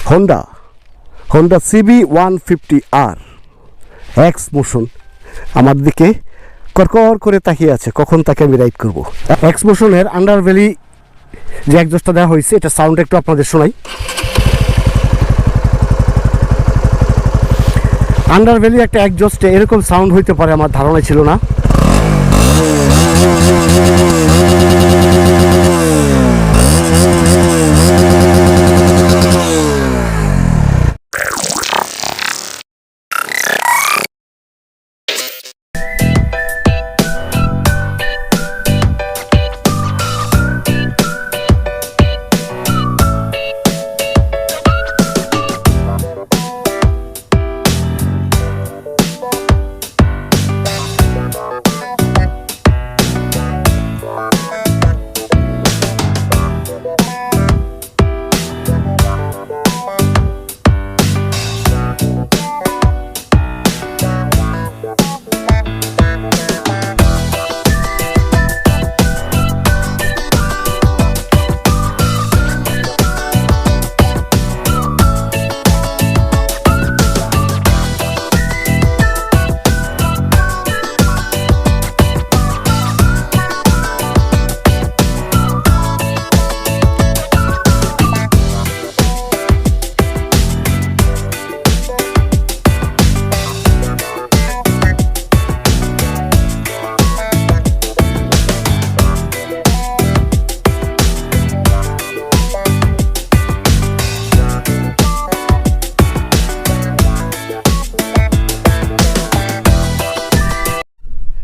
Honda CB150R X motion আমার দিকে করকর করে তাকিয়ে আছে, কখন তাকে আমি রাইড করব। এক্স মোশনের আন্ডারভ্যালি যে একজস্টটা দেওয়া হয়েছে, এটা সাউন্ড একটু আপনাদের শোনাই। আন্ডারভ্যালি একটা একজস্টে এরকম সাউন্ড হইতে পারে আমার ধারণা ছিল না।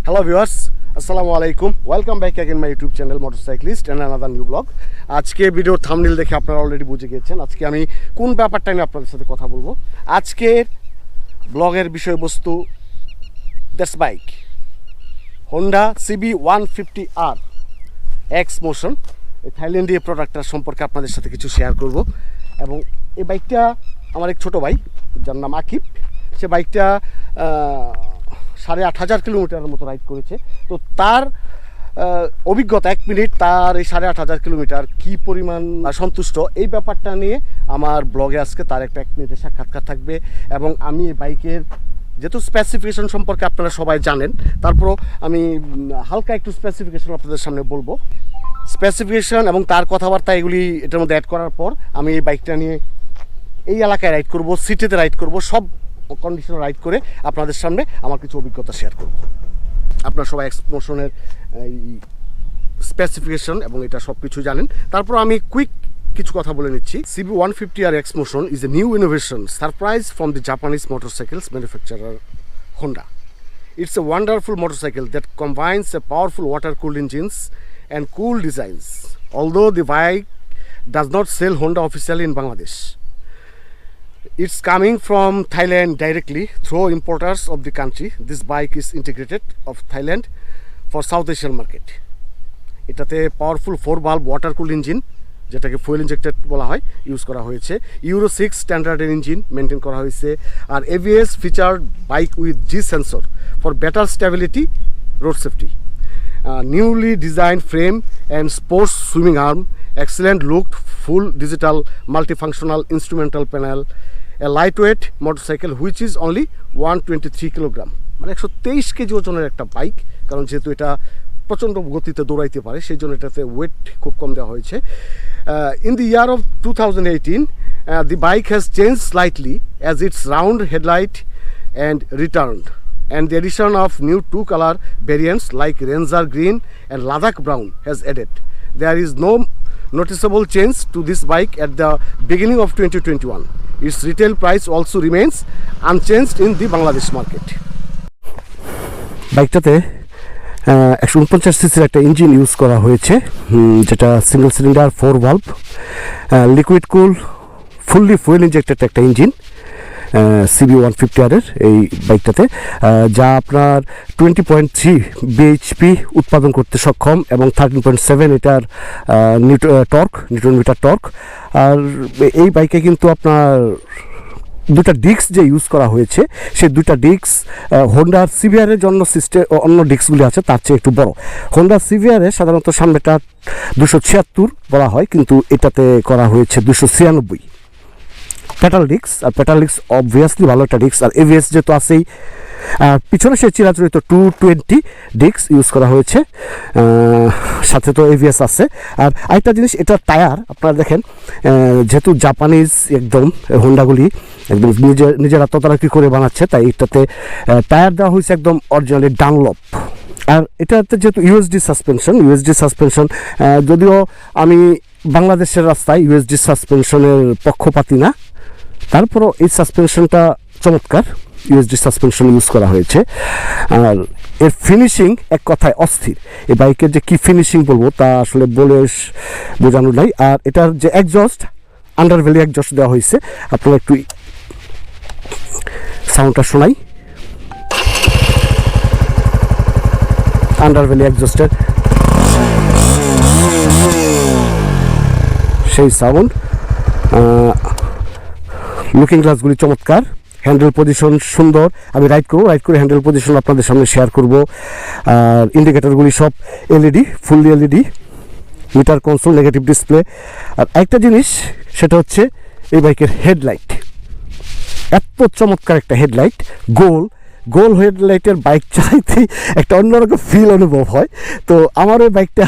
হ্যালো ভিউয়ার্স, আসসালামু আলাইকুম। Welcome back again my YouTube channel motorcyclist and another new blog. আজকে ভিডিওর থাম্বনেল দেখে আপনারা অলরেডি বুঝে গিয়েছেন আজকে আমি কোন ব্যাপারটা নিয়ে আপনাদের সাথে কথা বলবো। আজকের ব্লগের বিষয়বস্তু that's bike Honda CB150R X motion. এই থাইল্যান্ডীয় প্রোডাক্টটার সম্পর্কে আপনাদের সাথে কিছু শেয়ার করব। এবং এই বাইকটা আমার এক ছোটো ভাই, যার নাম আকিব, সে বাইকটা 8,500 কিলোমিটারের মতো রাইড করেছে। তো তার অভিজ্ঞতা 1 মিনিট, তার এই 8,500 কিলোমিটার কী পরিমাণ সন্তুষ্ট, এই ব্যাপারটা নিয়ে আমার ব্লগে আজকে তার একটা 1 মিনিটের সাক্ষাৎকার থাকবে। এবং আমি এই বাইকের যেহেতু স্পেসিফিকেশন সম্পর্কে আপনারা সবাই জানেন, তারপরও আমি হালকা একটু স্পেসিফিকেশন আপনাদের সামনে বলবো। স্পেসিফিকেশন এবং তার কথাবার্তা এগুলি এটার মধ্যে অ্যাড করার পর আমি এই বাইকটা নিয়ে এই এলাকায় রাইড করব, সিটিতে রাইড করব, সব কন্ডিশনে রাইড করে আপনাদের সামনে আমার কিছু অভিজ্ঞতা শেয়ার করব। আপনারা সবাই এক্স মোশনের এই স্পেসিফিকেশন এবং এটা সব কিছু জানেন। তারপর আমি কুইক কিছু কথা বলে নিচ্ছি। CB150R X motion is a new innovation surprise from the Japanese motorcycles manufacturer Honda. It's a wonderful motorcycle that combines a powerful water-cooled engines and cool designs. Although the bike does not sell Honda officially in Bangladesh, it's coming from Thailand directly through importers of the country. This bike is integrated of Thailand for South Asian market. এটাতে powerful 4 valve water কুল engine, যেটাকে fuel injected বলা হয়, use করা হয়েছে। Euro 6 স্ট্যান্ডার্ডের engine maintain করা হয়েছে। আর ABS featured bike with G sensor for better stability, road safety. Newly designed frame and sports swimming arm, excellent looked full digital multifunctional instrumental panel, a lightweight motorcycle which is only 123 kilogram, মানে 123 KG ওজনের একটা bike. কারণ যেহেতু এটা প্রচণ্ড গতিতে দৌড়াইতে পারে, সেই জন্য এটাতে ওয়েট খুব কম দেওয়া হয়েছে। In the year of 2018 the bike has changed slightly as its round headlight and returned, and the addition of new 2 color variants like Ranger Green and Ladakh Brown has added. There is no noticeable change to this bike at the beginning of 2021. Its retail price also remains unchanged in the Bangladesh market. বাইকটাতে 149 সিসির একটা engine use করা হয়েছে, যেটা single cylinder 4 valve liquid কুল fully fuel injected একটা engine CB150R এর এই বাইকটাতে, যা আপনার 20.3 bhp উৎপাদন করতে সক্ষম এবং 13.7 এটার নিউটন মিটার টর্ক। আর এই বাইকে কিন্তু আপনার দুটা ডিস্ক যে ইউজ করা হয়েছে, সেই দুটা ডিস্ক হোন্ডার সিভিআরের জন্য সিস্টেম অন্য ডিস্কগুলি আছে তার চেয়ে একটু বড়। হোন্ডা সিভিআরে সাধারণত সামনেটা 276 বলা হয়, কিন্তু এটাতে করা হয়েছে 296। পেটাল ডিস্ক, আর পেটাল ডিস্ক অবভিয়াসলি ভালো একটা ডিস্ক, আর এভিএস যেহেতু আছেই, পিছনে সে চিরাচরিত 220 ডিস্ক ইউজ করা হয়েছে, সাথে তো এভিএস আছে। আর আরেকটা জিনিস, এটা টায়ার আপনারা দেখেন, যেহেতু জাপানিজ একদম হোন্ডাগুলি একদম নিজেরা তদারকি করে বানাচ্ছে, তাই এটাতে টায়ার দেওয়া হয়েছে একদম অরিজিনালি ডানলপ। আর এটাতে যেহেতু ইউএসডি সাসপেনশন, যদিও আমি বাংলাদেশের রাস্তায় ইউএসডি সাসপেনশনের পক্ষপাতী না, তারপরও এই সাসপেনশনটা চমৎকার, ইউএসডি সাসপেনশন ইউজ করা হয়েছে। আর এর ফিনিশিং এক কথায় অস্থির। এই বাইকের যে কী ফিনিশিং বলবো তা আসলে বলে বোঝানো নাই। আর এটার যে এক্সজস্ট, আন্ডারভ্যালি এক্সজস্ট দেওয়া হয়েছে, আপনারা একটু সাউন্ডটা শোনাই। আন্ডারভ্যালি এক্সজস্টের সেই সাউন্ড। লুকিং গ্লাসগুলি চমৎকার, হ্যান্ডেল পজিশন সুন্দর। আমি রাইড করে হ্যান্ডেল পজিশন আপনাদের সামনে শেয়ার করব। আর ইন্ডিকেটরগুলি সব LED, fully LED, meter console, negative display. আর একটা জিনিস, সেটা হচ্ছে এই বাইকের হেডলাইট। এত চমৎকার একটা হেডলাইট, গোল হেডলাইটের বাইক চালাইতেই একটা অন্যরকম ফিল অনুভব হয়। তো আমার ওই বাইকটা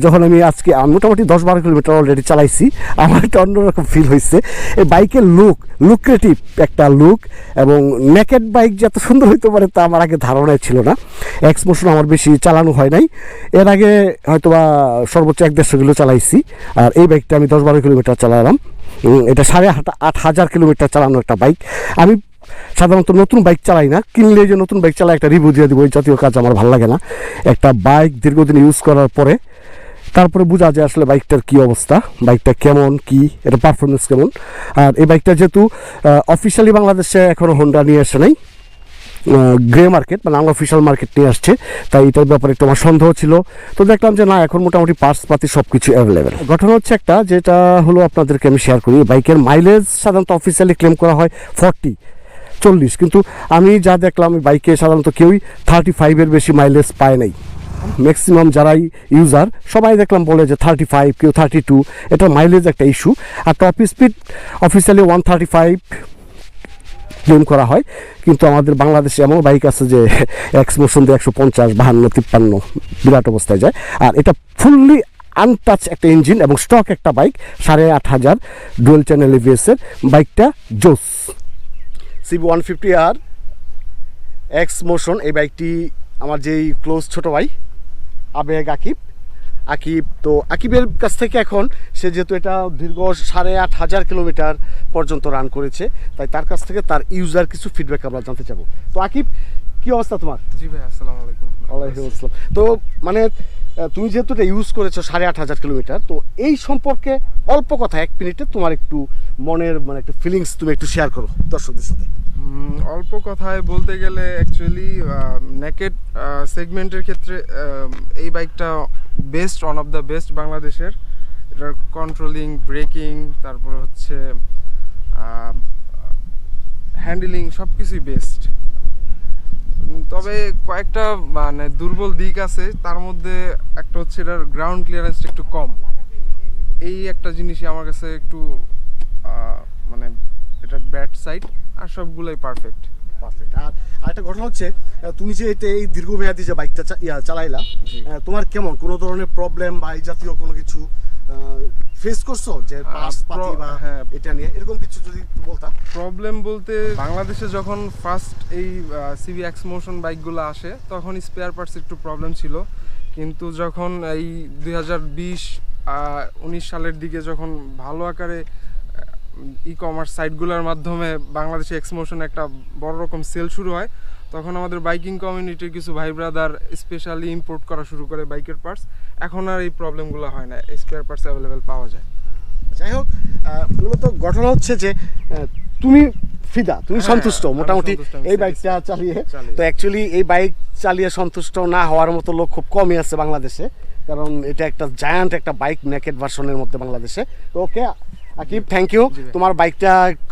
যখন আমি আজকে মোটামুটি 10-12 কিলোমিটার অলরেডি চালাইছি, আমার একটা অন্যরকম ফিল হয়েছে। এই বাইকের লুক্রেটিভ একটা লুক, এবং নেকেড বাইক যে এত সুন্দর হইতে পারে তা আমার আগে ধারণায় ছিল না। এক্সমোশন আমার বেশি চালানো হয় নাই, এর আগে হয়তো বা সর্বোচ্চ 1-1.5 কিলো চালাইছি। আর এই বাইকটা আমি 10-12 কিলোমিটার চালালাম। এটা 8,500 কিলোমিটার চালানো একটা বাইক। আমি সাধারণত নতুন বাইক চালাই না, কিনলে যে নতুন বাইক চালাই একটা রিভিউ দিয়ে দিব, এই জাতীয় কাজ আমার ভালো লাগে না। একটা বাইক দীর্ঘদিন ইউজ করার পরে তারপরে বোঝা যায় আসলে বাইকটার কী অবস্থা, বাইকটা কেমন, কি এটা পারফরমেন্স কেমন। আর এই বাইকটা যেহেতু অফিসিয়ালি বাংলাদেশে এখনও হোন্ডা নিয়ে আসে নাই, গ্রে মার্কেট মানে আনঅফিসিয়াল মার্কেট নিয়ে আসছে, তাই এটার ব্যাপারে একটু আমার সন্দেহ ছিল। তো দেখলাম যে না, এখন মোটামুটি পার্টস পাতি সব কিছু অ্যাভেলেবেল। ঘটনা হচ্ছে একটা, যেটা হলো আপনাদেরকে আমি শেয়ার করি। বাইকের মাইলেজ সাধারণত অফিসিয়ালি ক্লেম করা হয় 40, কিন্তু আমি যা দেখলাম বাইকে সাধারণত কেউই 35-এর বেশি মাইলেজ পায় নাই। ম্যাক্সিমাম যারাই ইউজার সবাই দেখলাম বলে যে 35, কেউ 32। এটা মাইলেজ একটা ইস্যু। আর টপ স্পিড অফিসিয়ালি 135 ক্লেম করা হয়, কিন্তু আমাদের বাংলাদেশে এমন বাইক আছে যে এক্সমোশন দিয়ে 150, 52, 53 বিরাট অবস্থায় যায়। আর এটা ফুললি আনটাচ একটা ইঞ্জিন এবং স্টক একটা বাইক, 8,500 ডুয়েল চ্যানেল এভিএসের বাইকটা জোস। CB150R এক্সমোশন, এই বাইকটি আমার যেই ক্লোজ ছোটো ভাই আবেগ আকিব, তো আকিবের কাছ থেকে এখন সে যেহেতু এটা দীর্ঘ 8,500 কিলোমিটার পর্যন্ত রান করেছে, তাই তার কাছ থেকে তার ইউজার কিছু ফিডব্যাক আমরা জানতে চাবো। তো আকিব, কি অবস্থা তোমার? জি ভাই, আসসালামু আলাইকুম। ওয়ালাইকুম আসসালাম। তো মানে তুমি যেহেতু এটা ইউজ করেছো 8,500 কিলোমিটার, তো এই সম্পর্কে অল্প কথা 1 মিনিটে তোমার একটু মনের মানে একটু ফিলিংস তুমি একটু শেয়ার করো দর্শকদের সাথে। অল্প কথায় বলতে গেলে অ্যাকচুয়ালি নেকেড সেগমেন্টের ক্ষেত্রে এই বাইকটা best, one of the best বাংলাদেশের। এটার কন্ট্রোলিং, ব্রেকিং, তারপরে হচ্ছে হ্যান্ডেলিং সব কিছুই বেস্ট। তবে কয়েকটা মানে দুর্বল দিক আছে, তার মধ্যে একটা হচ্ছে এটার গ্রাউন্ড ক্লিয়ারেন্সটা একটু কম। এই একটা জিনিসই আমার কাছে একটু মানে এটা ব্যাড সাইড, আর সবগুলোই পারফেক্ট। আর আরেকটা ঘটনা হচ্ছে, তুমি যে এটা এই দীর্ঘমেয়াদী যে বাইকটা চালাইলা, তোমার কেমন কোনো ধরনের প্রবলেম বা এই জাতীয় কোনো কিছু ফেস করছো যে পার্টস পাতি বা এটা নিয়ে এরকম কিছু যদি একটু বলতা? প্রবলেম বলতে, বাংলাদেশে যখন ফার্স্ট এই সিবি এক্সমোশন বাইকগুলো আসে তখন স্পেয়ার পার্টস একটু প্রবলেম ছিল, কিন্তু যখন এই 2020-19 সালের দিকে যখন ভালো আকারে ই-কমার্স সাইটগুলোর মাধ্যমে বাংলাদেশে এক্সমোশন একটা বড় রকম সেল শুরু হয়, তখন আমাদের বাইকিং কমিউনিটির কিছু ভাই ব্রাদার স্পেশালি ইম্পোর্ট করা শুরু করে বাইকের পার্টস। এখন আর এই প্রবলেমগুলো হয় না, স্পেয়ার পার্টস অ্যাভেলেবেল পাওয়া যায়। যাই হোক, মূলত ঘটনা হচ্ছে যে তুমি ফিদা, তুমি সন্তুষ্ট মোটামুটি এই বাইকটা চালিয়ে। তো অ্যাকচুয়ালি এই বাইক চালিয়ে সন্তুষ্ট না হওয়ার মতো লোক খুব কমই আছে বাংলাদেশে, কারণ এটা একটা জায়ান্ট একটা বাইক নেকেড ভার্সনের মধ্যে বাংলাদেশে। তো ওকে আকিব, থ্যাংক ইউ তোমার বাইকটা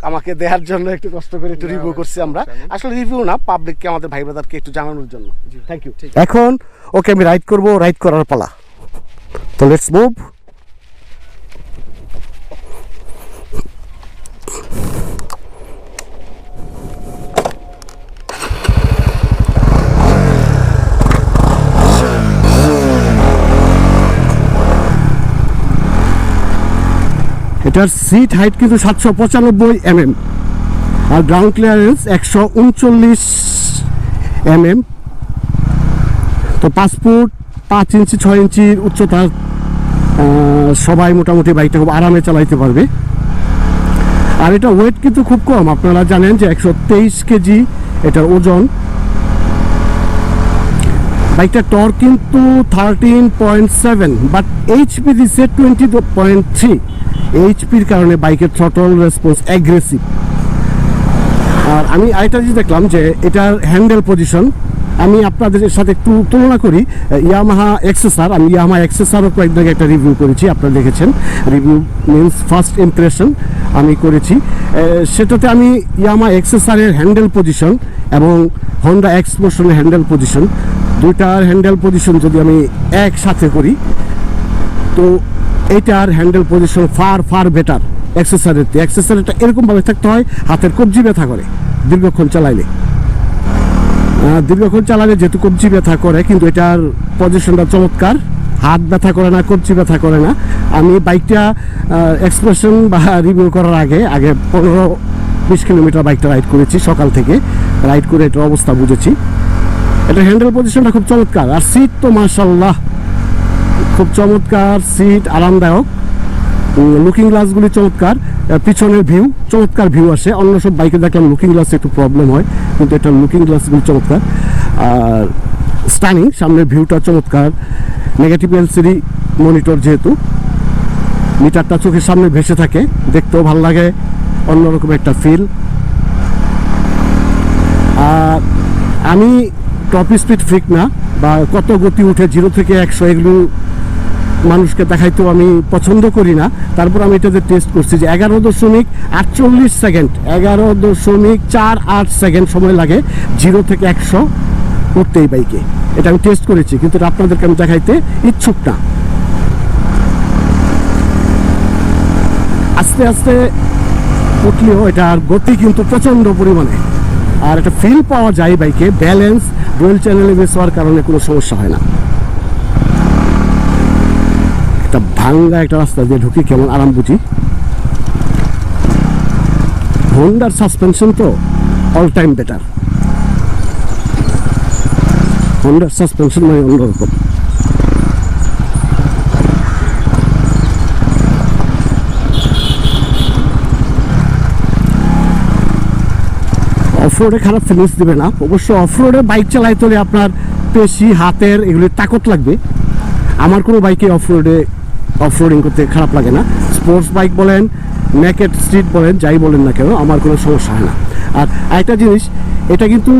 আমাকে দেওয়ার জন্য, একটু কষ্ট করে একটু রিভিউ করছি আমরা। আসলে রিভিউ না, পাবলিককে আমাদের ভাই ব্রাদারকে একটু জানানোর জন্য। Thank you. এখন ওকে আমি রাইড করব, রাইড করার পালা। তো লেটস মুভ। এটার সিট হাইট কিন্তু 795 mm আর গ্রাউন্ড ক্লিয়ারেন্স 139 mm। তো 5 ফুট 5 ইঞ্চি 6 ইঞ্চির উচ্চতার সবাই মোটামুটি বাইকটা খুব আরামে চালাইতে পারবে। আর এটা ওয়েট কিন্তু খুব কম, আপনারা জানেন যে 123 কেজি এটার ওজন। বাইকটার টর্ক কিন্তু 13.7, বাট এইচপি দিচ্ছে 20.3। এইচপির কারণে বাইকের থ্রটল রেসপন্স অ্যাগ্রেসিভ। আর আমি আরেকটা জিনিস দেখলাম যে এটার হ্যান্ডেল পজিশন আমি আপনাদের সাথে একটু তুলনা করি। ইয়ামাহা এক্সেসার, আমি ইয়ামাহা এক্সেসারও কয়েকদিন আগে একটা রিভিউ করেছি, আপনারা দেখেছেন। রিভিউ মিনস ফার্স্ট ইমপ্রেশন আমি করেছি। সেটাতে আমি ইয়ামাহা এক্সেসারের হ্যান্ডেল পজিশন এবং হন্ডা এক্সপ্লোশনের হ্যান্ডেল পজিশন, দুইটার হ্যান্ডেল পজিশন যদি আমি একসাথে করি তো এইটার হ্যান্ডেল পজিশন ফার বেটার এক্সেসারের। এক্সেসারিটা এরকমভাবে থাকতে হয়, হাতের কবজি ব্যথা করে দীর্ঘক্ষণ চালাইলে। দীর্ঘক্ষণ চালালে যেহেতু কবজি ব্যথা করে, কিন্তু এটার পজিশনটা চমৎকার, হাত ব্যথা করে না, কবজি ব্যথা করে না। আমি বাইকটা এক্সপ্রেশন বা রিভিউ করার আগে 15-20 কিলোমিটার বাইকটা রাইড করেছি, সকাল থেকে রাইড করে এটার অবস্থা বুঝেছি। এটা হ্যান্ডেল পজিশনটা খুব চমৎকার। আর সিট তো মাশাআল্লাহ খুব চমৎকার, সিট আরামদায়ক, লুকিং গ্লাসগুলি চমৎকার, পিছনের ভিউ চমৎকার ভিউ আসে। অন্য সব বাইকে দেখলাম লুকিং গ্লাসে একটু প্রবলেম হয়, কিন্তু এটা লুকিং গ্লাসগুলি চমৎকার। আর স্টানিং, সামনের ভিউটা চমৎকার। নেগেটিভ এলসিডি মনিটর, যেহেতু মিটারটা চোখের সামনে ভেসে থাকে, দেখতেও ভালো লাগে, অন্যরকম একটা ফিল। আর আমি টপ স্পিড ফ্রিক না, বা কত গতি উঠে 0 থেকে 100 এগুলো মানুষকে দেখাইতেও আমি পছন্দ করি না। তারপর আমি এটাতে টেস্ট করছি যে 11.48 সেকেন্ড, 11.48 সেকেন্ড সময় লাগে 0 থেকে 100 উঠতে এই বাইকে। এটা আমি টেস্ট করেছি, কিন্তু এটা আপনাদেরকে আমি দেখাইতে ইচ্ছুক না। আস্তে আস্তে উঠলেও এটার গতি কিন্তু প্রচণ্ড পরিমাণে, আর একটা ফিল পাওয়া যায় বাইকে। ব্যালেন্স ডুয়েল চ্যানেলে বেস হওয়ার কারণে কোনো সমস্যা হয় না। একটা ভাঙ্গা একটা রাস্তা দিয়ে ঢুকি কেমন আরাম বুঝি। হোন্ডার সাসপেনশন তো অল টাইম বেটার, হোন্ডার সাসপেনশন মানে অন্যরকম। অফরোডে খারাপ ফিনিশ দিবে না অবশ্য। অফরোডে বাইক চালাইতে হলে আপনার পেশি, হাতের এগুলি তাকত লাগবে। আমার কোনো বাইকে অফরোডিং করতে খারাপ লাগে না। স্পোর্টস বাইক বলেন, নেকেড স্ট্রিট বলেন, যাই বলেন না কেন, আমার কোনো সমস্যা হয় না। আর আরেকটা জিনিস, এটা কিন্তু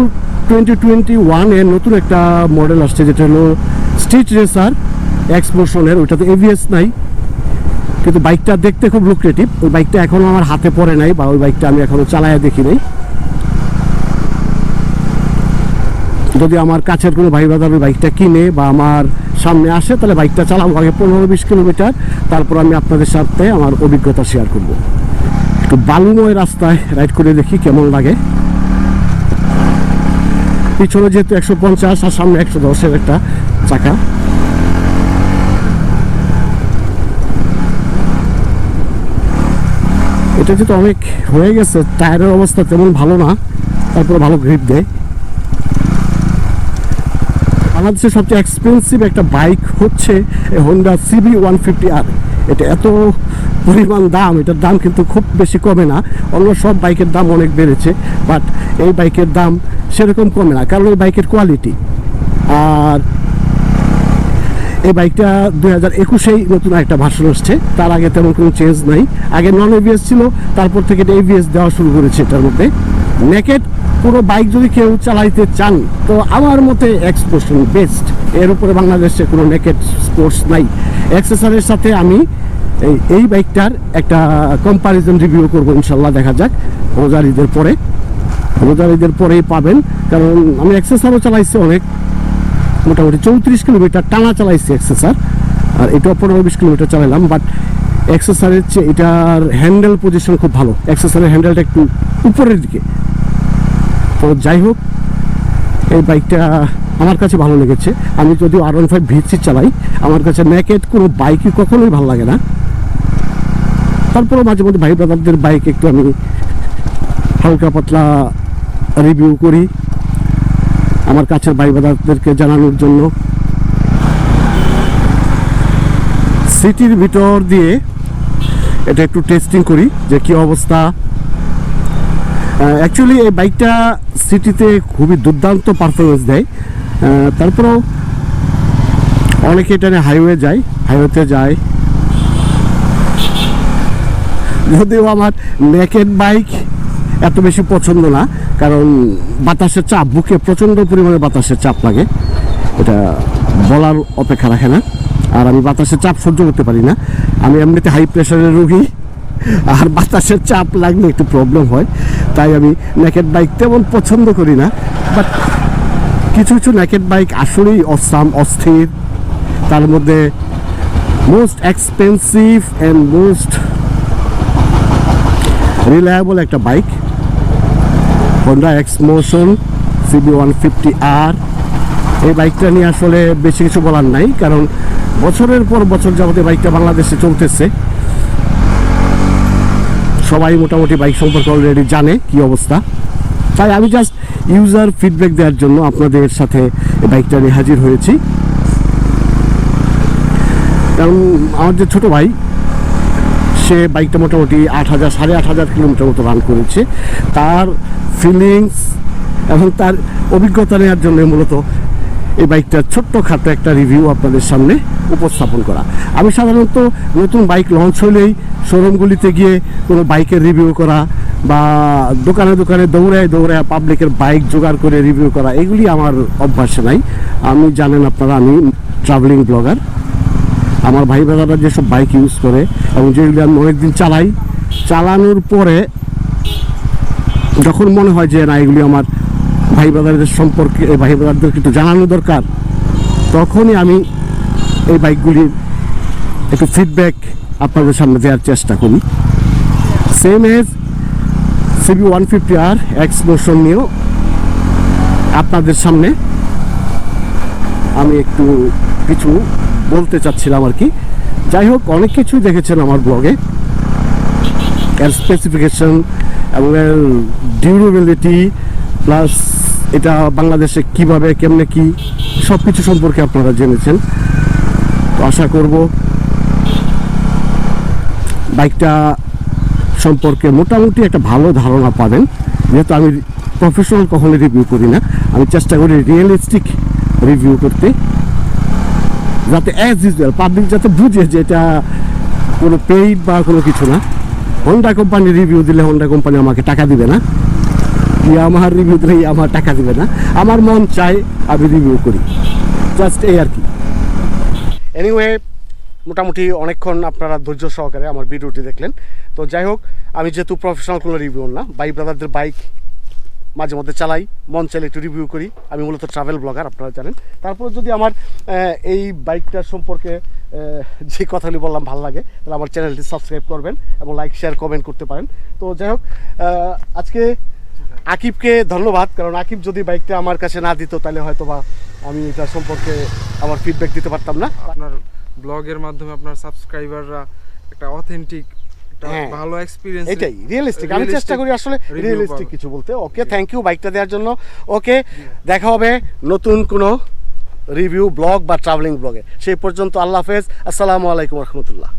2021 এর নতুন একটা মডেল আসছে, যেটা হলো স্ট্রিট রেসার এক্সপ্লোশনের। ওইটাতে এভিএস নাই, কিন্তু বাইকটা দেখতে খুব লুক্রেটিভ। ওই বাইকটা এখনও আমার হাতে পড়ে নাই, বা ওই বাইকটা আমি এখনও চালায়া দেখি নাই। যদি আমার কাছের কোনো ভাই বাদার ওই বাইকটা কিনে বা আমার সামনে আসে, তাহলে বাইকটা চালাবো আগে 15-20 কিলোমিটার, তারপর আমি আপনাদের সাথে আমার অভিজ্ঞতা শেয়ার করব। একটু বালুময় রাস্তায় রাইড করে দেখি কেমন লাগে। পিছনে যেহেতু 150 আর সামনে 110-এর একটা চাকা। এটা যেহেতু অনেক হয়ে গেছে, টায়ারের অবস্থা তেমন ভালো না, তারপরে ভালো গ্রিপ দেয়। বাংলাদেশের সবচেয়ে এক্সপেন্সিভ একটা বাইক হচ্ছে হোন্ডা CB150R। এটা এত পরিমাণ দাম, এটার দাম কিন্তু খুব বেশি কমে না। অন্য সব বাইকের দাম অনেক বেড়েছে, বাট এই বাইকের দাম সেরকম কমে না, কারণ এই বাইকের কোয়ালিটি। আর এই বাইকটা 2021-এই নতুন একটা ভার্সন আসছে, তার আগে তেমন কোনো চেঞ্জ নাই। আগে নন এভিএস ছিল, তারপর থেকে এভিএস দেওয়া শুরু করেছে এটার মধ্যে। নেকেড পুরো বাইক যদি কেউ চালাইতে চান, তো আমার মতে এক্সপ্লোশন বেস্ট। এর উপরে বাংলাদেশে কোনো নেকেড স্পোর্টস নাই। এক্সেসারের সাথে আমি এই বাইকটার একটা কম্পারিজন রিভিউ করবো ইনশাল্লাহ, দেখা যাক রোজার ঈদের পরেই পাবেন। কারণ আমি এক্সেসারও চালাইছি অনেক, মোটামুটি 34 কিলোমিটার টানা চালাইছি এক্সেসার, আর এটাও 15-20 কিলোমিটার চালাইলাম। বাট এক্সেসারের চেয়ে এটার হ্যান্ডেল পজিশন খুব ভালো, এক্সেসারের হ্যান্ডেলটা একটু উপরের দিকে। তো যাই হোক, এই বাইকটা আমার কাছে ভালো লেগেছে। আমি যদিও R15 VC চালাই, আমার কাছে নেকেড কোনো বাইকই কখনোই ভালো লাগে না। তারপরেও মাঝে মধ্যে ভাই ব্রাদারদের বাইক একটু আমি হালকা পাতলা রিভিউ করি আমার কাছের ভাই ব্রাদারদেরকে জানানোর জন্য। সিটির ভিতর দিয়ে এটা একটু টেস্টিং করি যে কি অবস্থা। অ্যাকচুয়ালি এই বাইকটা সিটিতে খুবই দুর্দান্ত পারফরমেন্স দেয়। তারপরেও অনেকে এটা নিয়ে হাইওয়েতে যায়। যদিও আমার নেকেড বাইক এত বেশি পছন্দ না, কারণ বাতাসের চাপ, বুকে প্রচণ্ড পরিমাণে বাতাসের চাপ লাগে, এটা বলার অপেক্ষা রাখে না। আর আমি বাতাসের চাপ সহ্য করতে পারি না। আমি এমনিতে হাই প্রেশারের রোগী, আর বাতাসের চাপ লাগলে একটু প্রবলেম হয়, তাই আমি নেকেড বাইক তেমন পছন্দ করি না। বাট কিছু কিছু নেকেড বাইক আসলেই অস্থির। তার মধ্যে most expensive and most reliable একটা বাইক হন্ডা এক্সমোশন CB150R। এই বাইকটা নিয়ে আসলে বেশি কিছু বলার নাই, কারণ বছরের পর বছর যাবতীয় বাইকটা বাংলাদেশে চলতেছে। সবাই মোটামুটি বাইক সম্পর্কে অলরেডি জানে কি অবস্থা। তাই আমি জাস্ট ইউজার ফিডব্যাক দেওয়ার জন্য আপনাদের সাথে এই বাইকটা নিয়ে হাজির হয়েছি। কারণ আমার যে ছোটো ভাই, সে বাইকটা মোটামুটি 8,000-8,500 কিলোমিটার মতো রান করেছে। তার ফিলিংস এবং তার অভিজ্ঞতা নেওয়ার জন্য মূলত এই বাইকটার ছোট্টখাটো একটা রিভিউ আপনাদের সামনে উপস্থাপন করা। আমি সাধারণত নতুন বাইক লঞ্চ হলেই শোরুমগুলিতে গিয়ে কোনো বাইকের রিভিউ করা বা দোকানে দোকানে দৌড়ায় পাবলিকের বাইক জোগাড় করে রিভিউ করা, এগুলি আমার অভ্যাসে নাই। আমি জানেন আপনারা, আমি ট্রাভেলিং ব্লগার। আমার ভাই ব্রাদাররা যেসব বাইক ইউজ করে এবং যেগুলি আমি অনেকদিন চালানোর পরে যখন মনে হয় যে না এগুলি আমার ভাই ব্রাদারদের সম্পর্কে, এই ভাই ব্রাদারদেরকে একটু জানানো দরকার, তখনই আমি এই বাইকগুলির একটু ফিডব্যাক আপনাদের সামনে দেওয়ার চেষ্টা করি। সেম এজ CB150R এক্সমোশন নিয়েও আপনাদের সামনে আমি একটু কিছু বলতে চাচ্ছিলাম আর কি। যাই হোক, অনেক কিছু দেখেছেন আমার ব্লগে, এর স্পেসিফিকেশন এবং এর ডিউরেবিলিটি, প্লাস এটা বাংলাদেশে কিভাবে কেমনে কি সব কিছু সম্পর্কে আপনারা জেনেছেন। তো আশা করব বাইকটা সম্পর্কে মোটামুটি একটা ভালো ধারণা পাবেন। যেহেতু আমি প্রফেশনাল কখনো রিভিউ করি না, আমি চেষ্টা করি রিয়েলিস্টিক রিভিউ করতে, যাতে অ্যাজ ইউজুয়াল পাবলিক যাতে বুঝে যে এটা কোনো পেইড বা কোনো কিছু না। হন্ডা কোম্পানি রিভিউ দিলে হন্ডা কোম্পানি আমাকে টাকা দিবে না, আমার রিভিউ দিলে আমার টাকা দিবে না। আমার মন চাই আমি রিভিউ করি, জাস্ট এই আর কি। এনিওয়ে, মোটামুটি অনেকক্ষণ আপনারা ধৈর্য সহকারে আমার ভিডিওটি দেখলেন। তো যাই হোক, আমি যেহেতু প্রফেশনাল কোনো রিভিউ না, ভাই ব্রাদারদের বাইক মাঝে মধ্যে চালাই, মন চাইলে একটু রিভিউ করি। আমি মূলত ট্রাভেল ব্লগার, আপনারা জানেন। তারপর যদি আমার এই বাইকটার সম্পর্কে যে কথাগুলি বললাম ভালো লাগে, তাহলে আমার চ্যানেলটি সাবস্ক্রাইব করবেন এবং লাইক শেয়ার কমেন্ট করতে পারেন। তো যাই হোক, আজকে আকিবকে ধন্যবাদ, কারণ আকিব যদি বাইকটা আমার কাছে না দিত তাহলে হয়তো বা আমি এটা সম্পর্কে আমার ফিডব্যাক দিতে পারতাম না। আপনার ব্লগের মাধ্যমে আপনার সাবস্ক্রাইবাররা একটা অথেন্টিক, ভালো এক্সপেরিয়েন্স, এটাই রিয়েলিস্টিক। আমি চেষ্টা করি আসলে রিয়েলিস্টিক কিছু বলতে। ওকে, থ্যাংক ইউ বাইকটা দেওয়ার জন্য। ওকে, দেখা হবে নতুন কোনো রিভিউ ব্লগ বা ট্রাভেলিং ব্লগে। সেই পর্যন্ত আল্লাহ হাফেজ, আসসালামু আলাইকুম রহমতুল্লাহ।